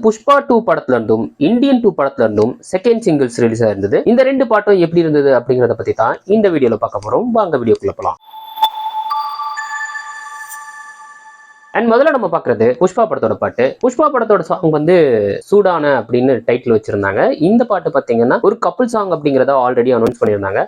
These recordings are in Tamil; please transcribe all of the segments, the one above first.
புஷ்பா 2 படத்துல இருந்தும் இந்தியன் 2 படத்துல இருந்தும் செகண்ட் சிங்கிள்ஸ் ரிலீஸ் ஆயிருந்தது. இந்த ரெண்டு பாட்டும் எப்படி இருந்தது அப்படிங்கறத பத்தி தான் இந்த வீடியோல பார்க்க போறோம். வாங்க வீடியோக்குள்ள போலாம். அண்ட் முதல்ல நம்ம பாக்குறது புஷ்பா படத்தோட பாட்டு. புஷ்பா படத்தோட சாங் வந்து சூடான அப்படின்னு டைட்டில் வச்சிருந்தாங்க. இந்த பாட்டு பாத்தீங்கன்னா ஒரு கப்புள் சாங் அப்படிங்கறத ஆல்ரெடி அனௌன்ஸ் பண்ணியிருந்தாங்க.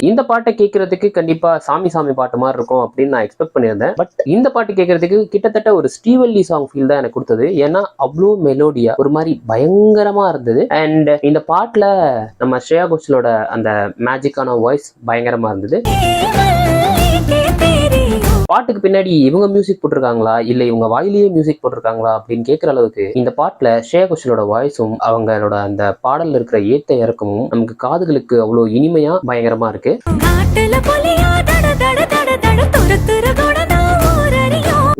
இந்த பாட்டை கேட்கறதுக்கு கண்டிப்பா சாமி பாட்டு மாதிரி இருக்கும் அப்படின்னு நான் எக்ஸ்பெக்ட் பண்ணியிருந்தேன். பட் இந்த பாட்டு கேட்கறதுக்கு கிட்டத்தட்ட ஒரு ஸ்ரீவல்லி சாங் ஃபீல் தான் எனக்கு கொடுத்தது. ஏன்னா அவ்வளோ மெலோடியா ஒரு மாதிரி பயங்கரமா இருந்தது. அண்ட் இந்த பாட்டுல நம்ம ஸ்ரேயா கோஷலோட அந்த மேஜிக்கான வாய்ஸ் பயங்கரமா இருந்தது. பாட்டுக்கு பின்னாடி இவங்க மியூசிக் போட்டிருக்காங்களா இல்ல இவங்க வாயிலேயே மியூசிக் போட்டிருக்காங்களா அப்படின்னு கேட்கிற அளவுக்கு இந்த பாட்டுல ஸ்ரேயா கோஷலோட வாய்ஸும் அவங்களோட அந்த பாடல்ல இருக்கிற ஏத்த இறக்கமும் நமக்கு காதுகளுக்கு அவ்வளவு இனிமையா பயங்கரமா இருக்கு.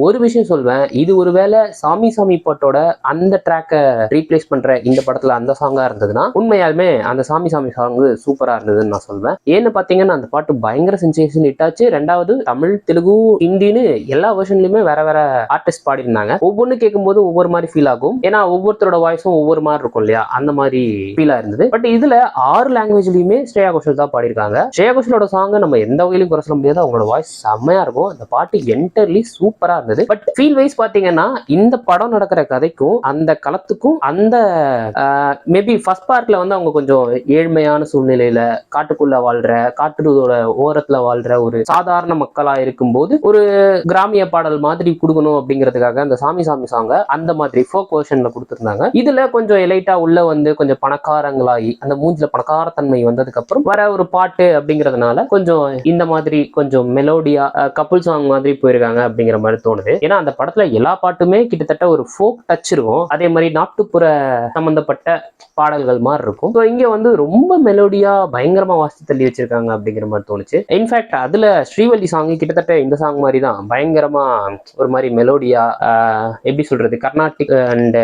ஒரு விஷயம் சொல்வேன், இது ஒருவேளை சாமி பாட்டோட அந்த ட்ராக்கை ரீப்ளேஸ் பண்ற இந்த படத்துல அந்த சாங்கா இருந்ததுன்னா உண்மையாலுமே அந்த சாமி சாங் சூப்பரா இருந்ததுன்னு நான் சொல்வேன். ஏன்னு பாத்தீங்கன்னா அந்த பாட்டு பயங்கர சென்சேஷன் ஹிட் ஆச்சு. ரெண்டாவது தமிழ், தெலுங்கு, ஹிந்தின்னு எல்லா வெர்ஷன்லயுமே வேற வேற ஆர்டிஸ்ட் பாடி இருந்தாங்க. ஒவ்வொன்னு கேட்கும் போது ஒவ்வொரு மாதிரி ஃபீல் ஆகும். ஏன்னா ஒவ்வொருத்தரோட வாய்ஸும் ஒவ்வொரு மாதிரி இருக்கும் இல்லையா, அந்த மாதிரி ஃபீலா இருந்தது. பட் இதுல 6 லாங்குவேஜ்லயுமே ஸ்ரேயா கோஷல் தான் பாடிருக்காங்க. ஸ்ரேயா கோஷலோட சாங் நம்ம எந்த வகையிலும் குறை சொல்ல முடியாது. அவங்களோட வாய்ஸ் செம்மையா இருக்கும். அந்த பாட்டு என்டர்லி சூப்பரா இருந்தது. பட் ஃபீல் வைஸ் பாத்தீங்கன்னா இந்த படம் நடக்கிற கதைக்கும் அந்த களத்துக்கும் அந்த மேபி ஃபர்ஸ்ட் பார்ட்ல வந்து அவங்க கொஞ்சம் ஏழ்மையான சூழ்நிலையில காட்டுக்குள்ள வாழ்ற, காட்டுறதோட ஓரத்துல வாழ்ற ஒரு சாதாரண மக்களா இருக்கும்போது ஒரு கிராமிய பாடல் மாதிரி கொடுக்கணும் அப்படிங்கிறதுக்காக அந்த சாமி சாங்க அந்த மாதிரி ஃபோக் வெர்ஷன்ல கொடுத்திருந்தாங்க. இதுல கொஞ்சம் எலைட்டா உள்ள வந்து கொஞ்சம் பணக்காரங்களாகி அந்த மூஞ்சில பணக்காரத்தன்மை வந்ததுக்கு அப்புறம் வர ஒரு பாட்டு அப்படிங்கறதுனால கொஞ்சம் இந்த மாதிரி கொஞ்சம் மெலோடியா கப்புள் சாங் மாதிரி போயிருக்காங்க அப்படிங்கிற மாதிரி தோணுது. ஏன்னா அந்த படத்துல எல்லா பாட்டுமே கிட்டத்தட்ட ஒரு ஃபோக் டச் இருக்கும். அதே மாதிரி நாட்டுப்புற சம்பந்தப்பட்ட பாடல்கள் மாதிரி இருக்கும். இங்க வந்து ரொம்ப மெலோடியா பயங்கரமா வாசி தள்ளி வச்சிருக்காங்க அப்படிங்கிற மாதிரி தோணுச்சு. இன்ஃபேக்ட் அதுல ஸ்ரீவல்லி சாங் கிட்டத்தட்ட இந்த சாங் மாதிரி தான் பயங்கரமா ஒரு மாதிரி மெலோடியா எப்படி சொல்றது, கர்நாடிக் அண்ட்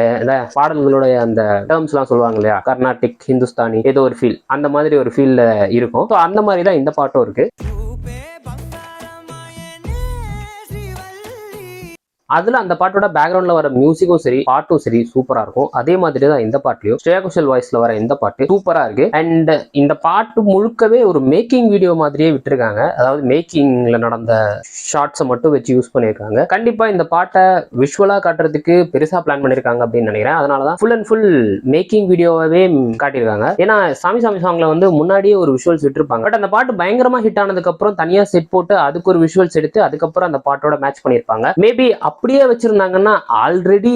பாடல்களோட அந்த டேர்ம்ஸ் எல்லாம் சொல்லுவாங்க இல்லையா, கர்நாடிக், ஹிந்துஸ்தானி ஏதோ ஒரு ஃபீல், அந்த மாதிரி ஒரு ஃபீல்ல இருக்கும். அந்த மாதிரி தான் இந்த பாட்டும் இருக்கு. அதுல அந்த பாட்டோட பேக்ரவுண்ட்ல வர மியூசிக்கும் சரி பாட்டும் சரி சூப்பரா இருக்கும். அதே மாதிரி தான் இந்த பாட்டுலயும் ஸ்ரேயா கோஷல் வாய்ஸ்ல வர இந்த பாட்டு சூப்பரா இருக்கு. அண்ட் இந்த பாட்டு முழுக்கவே ஒரு மேக்கிங் வீடியோ மாதிரியே விட்டுருக்காங்க. அதாவது மேக்கிங்ல நடந்த ஷார்ட்ஸை மட்டும் வச்சு யூஸ் பண்ணியிருக்காங்க. கண்டிப்பா இந்த பாட்டை விஷுவலா காட்டுறதுக்கு பெருசா பிளான் பண்ணிருக்காங்க அப்படின்னு நினைக்கிறேன். அதனாலதான் ஃபுல் அண்ட் ஃபுல் மேக்கிங் வீடியோவே காட்டியிருக்காங்க. ஏன்னா சாமி சாங்ல வந்து முன்னாடியே ஒரு விஷுவல்ஸ் விட்டுருப்பாங்க. பட் அந்த பாட்டு பயங்கரமா ஹிட் ஆனதுக்கு அப்புறம் தனியா செட் போட்டு அதுக்கு ஒரு விஷுவல்ஸ் எடுத்து அதுக்கப்புறம் அந்த பாட்டோட மேட்ச் பண்ணியிருப்பாங்க. மேபி அப்படியே வச்சிருந்தாங்கன்னா ஆல்ரெடி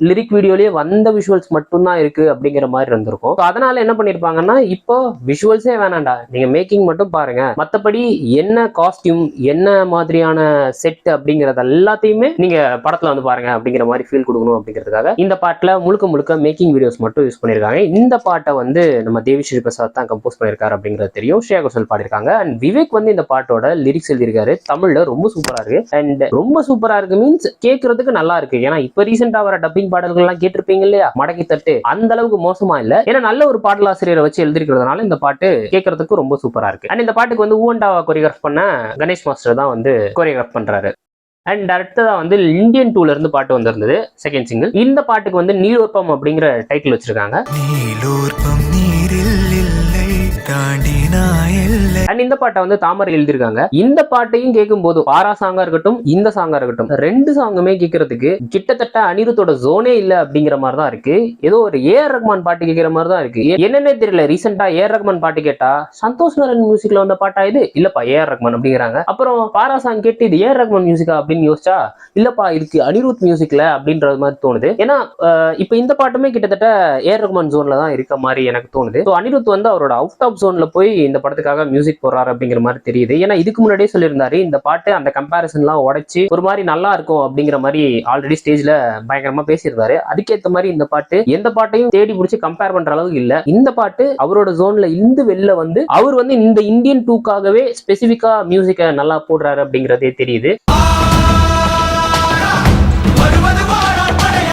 லிரிக் வீடியோலயே வந்த விஷுவல்ஸ் மட்டும் தான் இருக்கு அப்படிங்கிற மாதிரி இருந்திருக்கும். அதனால என்ன பண்ணிருப்பாங்கன்னா இப்போ விஷுவல்ஸே வேணாண்டா, நீங்க மேக்கிங் மட்டும் பாருங்க, மத்தபடி என்ன காஸ்டியூம் என்ன மாதிரியான செட் அப்படிங்கறது எல்லாத்தையுமே நீங்க படத்துல வந்து பாருங்க அப்படிங்கிற மாதிரி ஃபீல் கொடுக்கணும் அப்படிங்கிறதுக்காக இந்த பாட்டுல முழுக்க மேக்கிங் வீடியோஸ் மட்டும் யூஸ் பண்ணிருக்காங்க. இந்த பாட்டை வந்து நம்ம தேவிஸ்ரீ பிரசாத் தான் கம்போஸ் பண்ணிருக்காரு அப்படிங்கிறது தெரியும். ஸ்ரேயா கோஷல் பாடிருக்காங்க. அண்ட் விவேக் வந்து இந்த பாட்டோட லிரிக்ஸ் எழுதியிருக்காரு. தமிழ்ல ரொம்ப சூப்பரா இருக்கு. அண்ட் ரொம்ப சூப்பரா இருக்கு மீன்ஸ் கேட்கறதுக்கு நல்லா இருக்கு. ஏன்னா இப்ப ரீசெண்டா வர டப்பிங் பாடல்கள் எல்லாம் கேட்டிருப்பீங்க இல்லையா, மடக்கி தட்டு அந்த அளவுக்கு மோசமா இல்ல. ஏன்னா நல்ல ஒரு பாடலாசிரியரை வச்சு எழுதிருக்கிறதுனால இந்த பாட்டு கேட்கறதுக்கு ரொம்ப சூப்பரா இருக்கு. அண்ட் இந்த பாட்டுக்கு வந்து ஊவண்டாவா கொரியோகிராஃப் பண்ண கணேஷ் மாஸ்டர் தான் வந்து கொரியோகிராஃப் பண்றாரு. அண்ட் அடுத்ததான் வந்து இந்தியன் 2ல இருந்து பாட்டு வந்திருந்தது செகண்ட் சிங்கிள். இந்த பாட்டுக்கு வந்து நீலோற்பம் அப்படிங்கிற டைட்டில் வச்சிருக்காங்க. அண்ட் இந்த பாட்டை வந்து தாமரை எழுதிருக்காங்க. இந்த பாட்டையும் கேட்கும் போது பாரா சாங்கா இருக்கட்டும் இந்த சாங்கா இருக்கட்டும் ரெண்டு சாங்குமே கேட்கறதுக்கு கிட்டத்தட்ட அனிருத்தோட ஜோனே இல்ல அப்படிங்கிற மாதிரி தான் இருக்கு. ஏதோ ஒரு ஏஆர் ரஹ்மான் பாட்டு கேட்கிற மாதிரி தான் இருக்கு. என்னன்னே தெரியல. ரீசெண்டா ஏஆர் ரஹ்மான் பாட்டு கேட்டா சந்தோஷ் நாராயண் மியூசிக்ல வந்த பாட்டா இது, இல்லப்பா ஏஆர் ரஹ்மான் அப்படிங்கிறாங்க. அப்புறம் பாரா சாங் கேட்டு இது ஏஆர் ரஹ்மான் மியூசிக்கா அப்படின்னு யோசிச்சா இல்லப்பா இதுக்கு அனிருத் மியூசிக்ல அப்படின்றது மாதிரி தோணுது. ஏன்னா இப்ப இந்த பாட்டுமே கிட்டத்தட்ட ஏஆர் ரஹ்மான் ஜோன்ல தான் இருக்க மாதிரி எனக்கு தோணுது. அனிருத் வந்து அவரோட அவுட் ஆஃப் ஜோன்ல போய் இந்த படத்துக்காக மியூசிக் போடுறாரு அப்படிங்கிற மாதிரி தெரியுது. ஏன்னா இதுக்கு முன்னாடியே சொல்லியிருந்தாரு இந்த பாட்டு அந்த கம்பேரிசன் எல்லாம் உடைச்சு ஒரு மாதிரி நல்லா இருக்கும் அப்படிங்கிற மாதிரி ஆல்ரெடி ஸ்டேஜ்ல பயங்கரமா பேசியிருந்தாரு. அதுக்கேற்ற மாதிரி இந்த பாட்டு எந்த பாட்டையும் தேடி பிடிச்சி கம்பேர் பண்ற அளவுக்கு இல்ல. இந்த பாட்டு அவரோட ஜோன்ல இருந்து வெளில வந்து அவர் வந்து இந்த இந்தியன் 2க்காகவே ஸ்பெசிபிக்கா மியூசிக்கை நல்லா போடுறாரு அப்படிங்கறதே தெரியுது.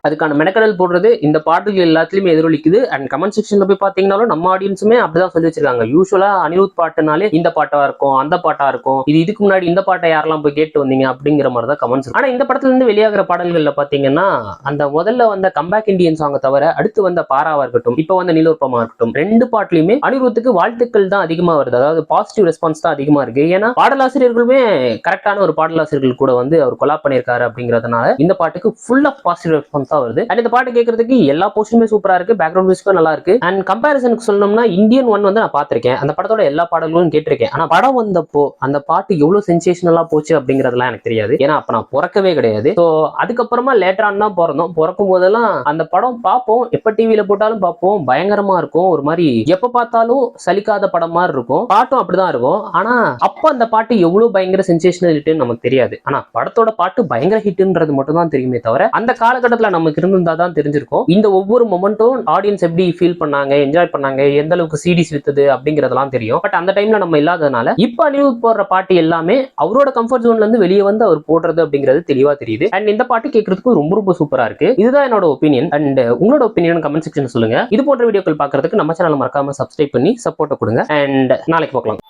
அதுக்கான மெனக்கடல் போடுறது இந்த பாட்டுகள் எல்லாத்துலயுமே எதிரொலிக்குது. அண்ட் கமெண்ட் செக்ஷன்ல போய் பாத்தீங்கன்னாலும் நம்ம ஆடியன்ஸுமே அப்படிதான் சொல்லி வச்சிருக்காங்க. யூஸ்வலா அனிருத் பாட்டுனாலே இந்த பாட்டா இருக்கும், அந்த பாட்டா இருக்கும், இதுக்கு முன்னாடி இந்த பாட்டை யாரெல்லாம் போய் கேட்டு வந்தீங்க அப்படிங்கிற மாதிரி தான் கமெண்ட்ஸ். ஆனா இந்த படத்துல இருந்து வெளியாகிற பாடல்கள்ல பாத்தீங்கன்னா அந்த முதல்ல வந்த கம்பேக் இண்டியன் சாங்கை தவிர அடுத்து வந்த பாராவா இருக்கட்டும், இப்ப வந்த நீலோற்பமா இருக்கட்டும், ரெண்டு பாட்டுலயுமே அனிருத்துக்கு வாழ்த்துக்கள் தான் அதிகமா வருது. அதாவது பாசிட்டிவ் ரெஸ்பான்ஸ் தான் அதிகமா இருக்கு. ஏன்னா பாடலாசிரியர்களுமே கரெக்டான ஒரு பாடலாசிரியர்கள் கூட வந்து அவர் கொலாப் பண்ணியிருக்காரு அப்படிங்கிறதுனால இந்த பாட்டுக்கு ஃபுல் ஆஃப் பாசிட்டிவ் ரெஸ்பான்ஸ் தான் வருது. அண்ட் இந்த பாட்டு கேட்கறதுக்கு எல்லா போர்ஷனுமே சூப்பரா இருக்கு, பேக்ரவுண்ட் மியூசிக்கும் நல்லா இருக்கு. அண்ட் கம்பேரிசனுக்கு சொல்லணும்னா இந்தியன் ஒன் வந்து நான் பார்த்திருக்கேன், அந்த படத்தோட எல்லா பாடல்களும் கேட்டிருக்கேன். ஆனா படம் வந்தப்போ அந்த பாட்டு எவ்வளவு சென்சேஷனலா போச்சு அப்படிங்கறதெல்லாம் எனக்கு தெரியாது. ஏன்னா அப்ப நான் பிறக்கவே கிடையாது. ஸோ அதுக்கப்புறமா லேட்டரான் தான் பிறந்தோம். பிறக்கும் போதெல்லாம் அந்த படம் பார்ப்போம், எப்ப டிவியில போட்டாலும் பார்ப்போம், பயங்கரமா இருக்கும். ஒரு மாதிரி எப்ப பார்த்தாலும் சலிக்காத படம் மாதிரி இருக்கும். பாட்டும் அப்படிதான் இருக்கும். ஆனா அப்ப அந்த பாட்டு எவ்வளவு பயங்கர சென்சேஷனல் ஹிட்னு நமக்கு தெரியாது. ஆனா படத்தோட பாட்டு பயங்கர ஹிட்ன்றது மட்டும் தான் தெரியுமே தவிர அந்த காலகட்டத்தில் நமக்கு இருந்திருந்தா தான் தெரிஞ்சிருக்கும் இந்த ஒவ்வொரு மொமெண்ட்டும் ஆடியன்ஸ் எப்படி ஃபீல் பண்ணாங்க, என்ஜாய் பண்ணாங்க, எந்த அளவுக்கு சீடிஸ் வித்தது அப்படிங்கறதெல்லாம் தெரியும். பட் அந்த டைம்ல நம்ம இல்லாதனால இப்ப அனிருத் போடுற பாட்டு எல்லாமே அவரோட கம்ஃபர்ட் ஜோன்ல இருந்து வெளியே வந்து அவர் போடுறது அப்படிங்கிறது தெளிவா தெரியுது. அண்ட் இந்த பாட்டு கேட்கறதுக்கு ரொம்ப ரொம்ப சூப்பரா இருக்கு. இதுதான் என்னோட ஒப்பீனியன். அண்ட் உங்களோட ஒப்பீனியன் கமெண்ட் செக்ஷன் சொல்லுங்க. இது போன்ற வீடியோக்கள் பார்க்கறதுக்கு நம்ம சேனல் மறக்காம சப்ஸ்கிரைப் பண்ணி சப்போர்ட் கொடுங்க. அண்ட் நாளைக்கு பார்க்கலாம்.